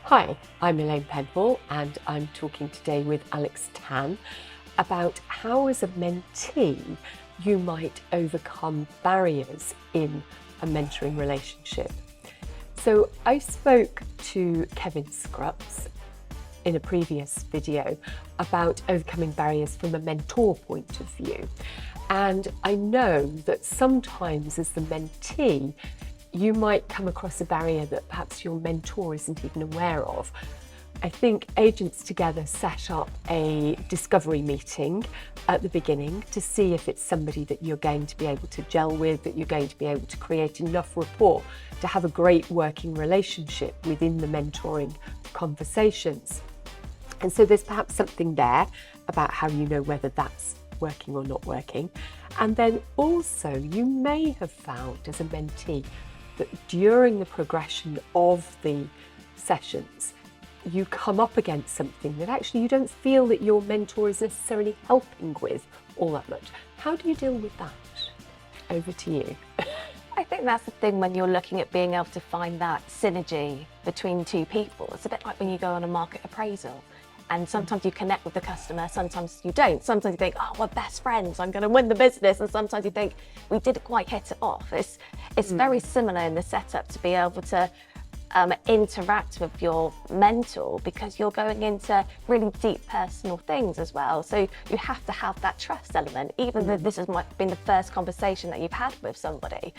Hi, I'm Elaine and I'm talking today with Alex Tan about how as a mentee you might overcome barriers in a mentoring relationship. So I spoke to Kevin Scrubs in a previous video about overcoming barriers from a mentor point of view. And I know that sometimes as the mentee, you might come across a barrier that perhaps your mentor isn't even aware of. I think Agents Together set up a discovery meeting at the beginning to see if it's somebody that you're going to be able to gel with, that you're going to be able to create enough rapport to have a great working relationship within the mentoring conversations. And so there's perhaps something there about how you know whether that's working or not working. And then also you may have found as a mentee that during the progression of the sessions, you come up against something that actually you don't feel that your mentor is necessarily helping with all that much. How do you deal with that? Over to you. I think that's the thing when you're looking at being able to find that synergy between two people. It's a bit like when you go on a market appraisal. And sometimes you connect with the customer, sometimes you don't. Sometimes you think, oh, we're best friends, I'm going to win the business. And sometimes you think, we didn't quite hit it off. It's very similar in the setup to be able to interact with your mentor, because you're going into really deep personal things as well. So you have to have that trust element, even though this has been the first conversation that you've had with somebody.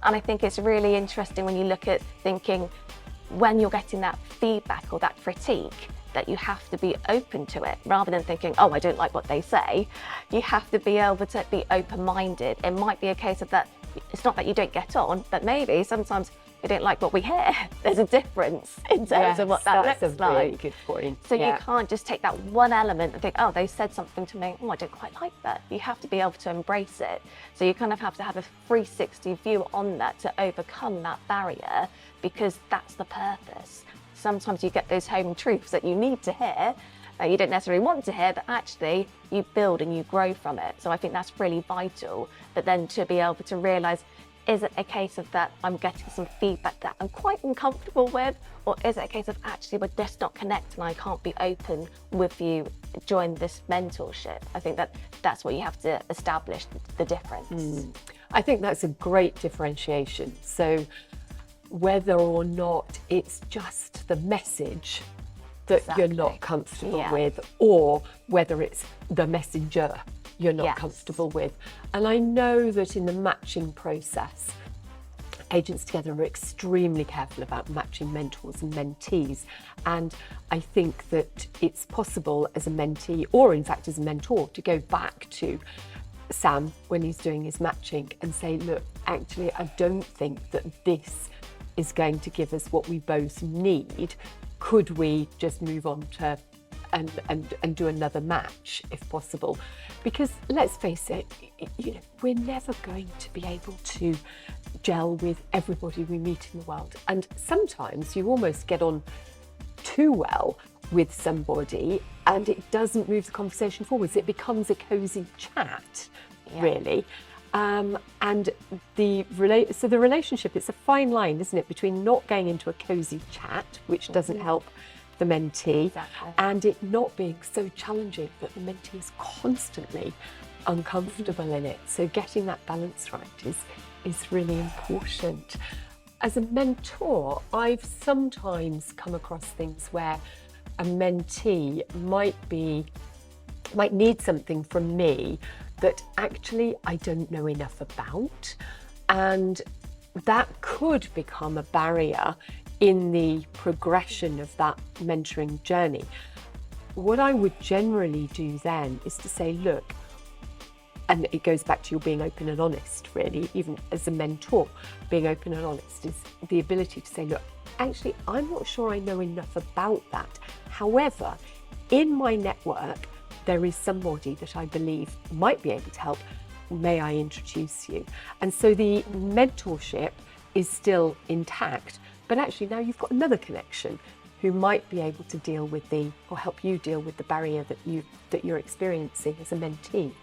And I think it's really interesting when you look at thinking, when you're getting that feedback or that critique, that you have to be open to it rather than thinking, oh, I don't like what they say. You have to be able to be open-minded. It might be a case of that, it's not that you don't get on, but maybe sometimes we don't like what we hear. There's a difference in terms of what that looks like. That's a really good point. So you can't just take that one element and think, oh, they said something to me, oh, I don't quite like that. You have to be able to embrace it. So you kind of have to have a 360 view on that to overcome that barrier, because that's the purpose. Sometimes you get those home truths that you need to hear, that you don't necessarily want to hear, but actually you build and you grow from it. So I think that's really vital. But then to be able to realise, is it a case of that I'm getting some feedback that I'm quite uncomfortable with, or is it a case of actually we're just not connecting and I can't be open with you during this mentorship? I think that's what you have to establish, the difference. I think that's a great differentiation. So whether or not it's just the message that you're not comfortable with, or whether it's the messenger you're not comfortable with. And I know that in the matching process, Agents Together are extremely careful about matching mentors and mentees. And I think that it's possible as a mentee, or in fact as a mentor, to go back to Sam when he's doing his matching and say, look, actually, I don't think that this is going to give us what we both need. Could we just move on to and do another match if possible? Because let's face it, you know, we're never going to be able to gel with everybody we meet in the world. And sometimes you almost get on too well with somebody and it doesn't move the conversation forwards. It becomes a cozy chat, really. And the relationship, it's a fine line, isn't it, between not going into a cozy chat, which doesn't help the mentee, and it not being so challenging that the mentee is constantly uncomfortable in it. So getting that balance right is really important. As a mentor, I've sometimes come across things where a mentee might need something from me that actually I don't know enough about, and that could become a barrier in the progression of that mentoring journey. What I would generally do then is to say, look, and it goes back to your being open and honest, really, even as a mentor, being open and honest is the ability to say, look, actually, I'm not sure I know enough about that. However, in my network, there is somebody that I believe might be able to help. May I introduce you? And so the mentorship is still intact, but actually now you've got another connection who might be able to deal with or help you deal with the barrier that you're experiencing as a mentee.